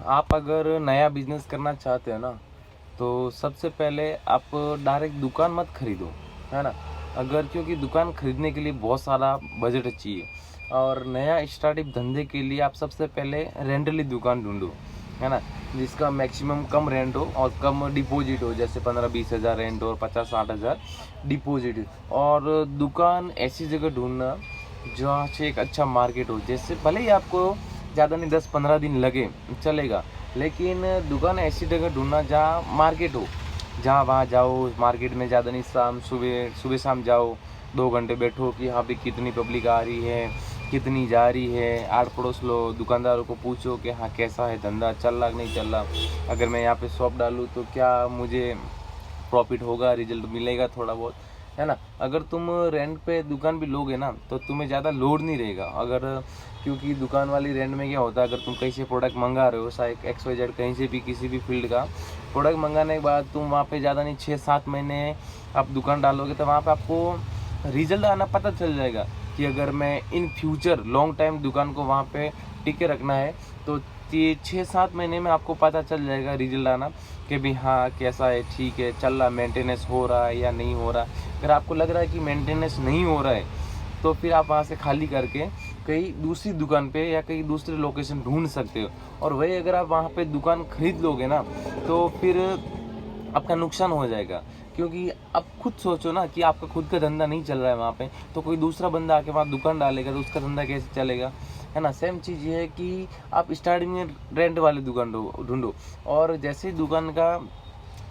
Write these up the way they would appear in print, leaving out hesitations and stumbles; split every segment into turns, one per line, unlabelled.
आप अगर नया बिजनेस करना चाहते हो ना, तो सबसे पहले आप डायरेक्ट दुकान मत खरीदो, है ना। अगर क्योंकि दुकान खरीदने के लिए बहुत सारा बजट चाहिए, और नया स्टार्टअप धंधे के लिए आप सबसे पहले रेंटली दुकान ढूंढो, है ना, जिसका मैक्सिमम कम रेंट हो और कम डिपॉजिट हो, जैसे 15-20 हज़ार रेंट हो और 50-60 हज़ार डिपॉजिट। और दुकान ऐसी जगह ढूंढना जहाँ से एक अच्छा मार्केट हो, जैसे भले ही आपको ज़्यादा नहीं 10-15 दिन लगे चलेगा, लेकिन दुकान ऐसी जगह ढूंढना जहाँ मार्केट हो, जहाँ वहाँ जाओ मार्केट में, ज़्यादा नहीं सुबह सुबह शाम जाओ, 2 घंटे बैठो कि यहाँ पे कितनी पब्लिक आ रही है, कितनी जा रही है, आड़ पड़ोस लो, दुकानदारों को पूछो कि हाँ कैसा है धंधा, चल रहा कि नहीं चल रहा, अगर मैं यहाँ पे शॉप डालूँ तो क्या मुझे प्रॉफिट होगा, रिजल्ट मिलेगा थोड़ा बहुत, है ना। अगर तुम रेंट पे दुकान भी लोगे ना, तो तुम्हें ज़्यादा लोड नहीं रहेगा। अगर क्योंकि दुकान वाली रेंट में क्या होता है, अगर तुम कहीं से प्रोडक्ट मंगा रहे हो, शायद XYZ कहीं से भी किसी भी फील्ड का प्रोडक्ट मंगाने के बाद तुम वहाँ पे ज़्यादा नहीं 6-7 महीने आप दुकान डालोगे, तो वहाँ पे आपको रिजल्ट आना पता चल जाएगा कि अगर मैं इन फ्यूचर लॉन्ग टाइम दुकान को वहाँ पे टिके रखना है, तो 6-7 महीने में आपको पता चल जाएगा रिजल्ट आना कि भाई हाँ कैसा है, ठीक है, चल रहा, मेंटेनेंस हो रहा है या नहीं हो रहा। अगर आपको लग रहा है कि मेंटेनेंस नहीं हो रहा है, तो फिर आप वहाँ से खाली करके कहीं दूसरी दुकान पे या कहीं दूसरे लोकेशन ढूंढ सकते हो। और वही अगर आप वहाँ पे दुकान खरीद लोगे ना, तो फिर आपका नुकसान हो जाएगा। क्योंकि आप खुद सोचो ना कि आपका खुद का धंधा नहीं चल रहा है वहाँ पे, तो कोई दूसरा बंदा आके वहाँ दुकान डालेगा तो उसका धंधा कैसे चलेगा, है ना। सेम चीज़ ये है कि आप स्टार्टिंग में रेंट वाली दुकान ढूंढो, और जैसे ही दुकान का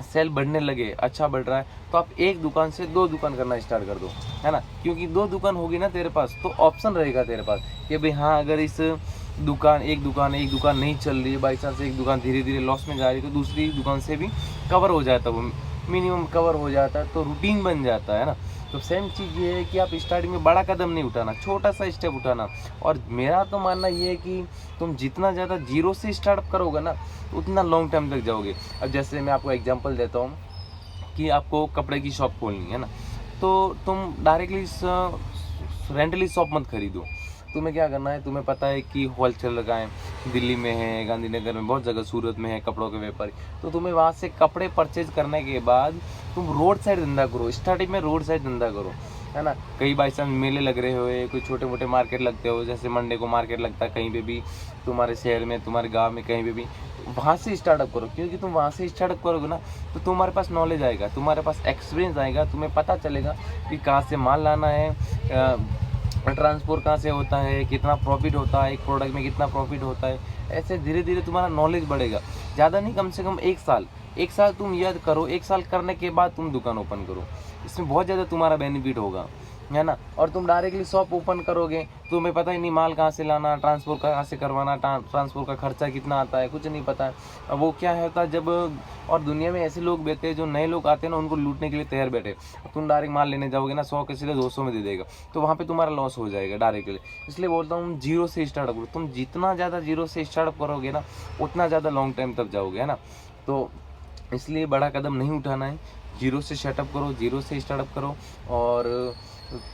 सेल बढ़ने लगे, अच्छा बढ़ रहा है, तो आप एक दुकान से 2 दुकान करना स्टार्ट कर दो, है ना। क्योंकि 2 दुकान होगी ना तेरे पास, तो ऑप्शन रहेगा तेरे पास कि भाई हाँ अगर इस एक दुकान नहीं चल रही है, बाई चांस एक दुकान धीरे धीरे लॉस में जा रही है, तो दूसरी दुकान से भी कवर हो जाता है, वो मिनिमम कवर हो जाता है, तो रूटीन बन जाता है ना। तो सेम चीज़ ये है कि आप स्टार्टिंग में बड़ा कदम नहीं उठाना, छोटा सा स्टेप उठाना। और मेरा तो मानना ये है कि तुम जितना ज़्यादा जीरो से स्टार्टअप करोगे ना, उतना लॉन्ग टाइम तक जाओगे। अब जैसे मैं आपको एग्जांपल देता हूँ कि आपको कपड़े की शॉप खोलनी है ना, तो तुम डायरेक्टली रेंटली शॉप मत खरीदो। तुम्हें क्या करना है, तुम्हें पता है कि होलसेल लगाएं, दिल्ली में है, गांधीनगर में, बहुत जगह, सूरत में है कपड़ों के व्यापारी, तो तुम्हें वहाँ से कपड़े परचेज करने के बाद तुम रोड साइड धंधा करो, स्टार्टिंग में रोड साइड धंधा करो, है ना। कई बाई चांस मेले लग रहे हो, कोई छोटे मोटे मार्केट लगते हो, जैसे मंडे को मार्केट लगता है कहीं पे भी, तुम्हारे शहर में, तुम्हारे गांव में, कहीं पे भी, वहाँ से स्टार्टअप करो। क्योंकि तुम वहाँ से स्टार्टअप करोगे ना, तो तुम्हारे पास नॉलेज आएगा, तुम्हारे पास एक्सपीरियंस आएगा, तुम्हें पता चलेगा कि कहाँ से माल लाना है, ट्रांसपोर्ट कहाँ से होता है, कितना प्रॉफिट होता है, एक प्रोडक्ट में कितना प्रॉफिट होता है। ऐसे धीरे धीरे तुम्हारा नॉलेज बढ़ेगा। ज़्यादा नहीं, कम से कम 1 साल तुम याद करो, 1 साल करने के बाद तुम दुकान ओपन करो, इसमें बहुत ज़्यादा तुम्हारा बेनिफिट होगा, है ना। और तुम डायरेक्टली शॉप ओपन करोगे, तुम्हें पता ही नहीं माल कहाँ से लाना, ट्रांसपोर्ट कहाँ से करवाना, ट्रांसपोर्ट का खर्चा कितना आता है, कुछ नहीं पता है। अब वो क्या होता है जब, और दुनिया में ऐसे लोग बैठे हैं जो नए लोग आते हैं ना, उनको लूटने के लिए तैयार बैठे। तुम डायरेक्ट माल लेने जाओगे ना, 100 के सीधे 200 में दे देगा, तो वहाँ पे तुम्हारा लॉस हो जाएगा डायरेक्टली। इसलिए बोलता हूँ जीरो से स्टार्टअप करो। तुम जितना ज़्यादा जीरो से स्टार्टअप करोगे ना, उतना ज़्यादा लॉन्ग टाइम तक जाओगे, है ना। तो इसलिए बड़ा कदम नहीं उठाना है, जीरो से सेटअप करो, जीरो से स्टार्टअप करो। और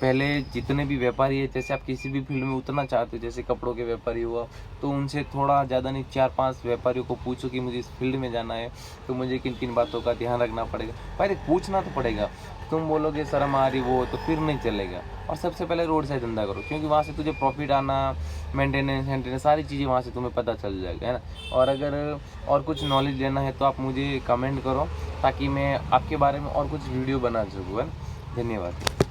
पहले जितने भी व्यापारी है, जैसे आप किसी भी फील्ड में उतरना चाहते हो, जैसे कपड़ों के व्यापारी हुआ, तो उनसे थोड़ा ज़्यादा नहीं 4-5 व्यापारियों को पूछो कि मुझे इस फील्ड में जाना है, तो मुझे किन किन बातों का ध्यान रखना पड़ेगा। पहले पूछना तो पड़ेगा, तुम बोलोगे शर्म आ रही वो, तो फिर नहीं चलेगा। और सबसे पहले रोड साइड धंधा करो, क्योंकि वहाँ से तुझे प्रॉफिट आना, मेंटेनेंस सारी चीज़ें वहाँ से तुम्हें पता चल जाएगा, है ना। और अगर और कुछ नॉलेज लेना है तो आप मुझे कमेंट करो, ताकि मैं आपके बारे में और कुछ वीडियो बना सकूँ, है ना। धन्यवाद।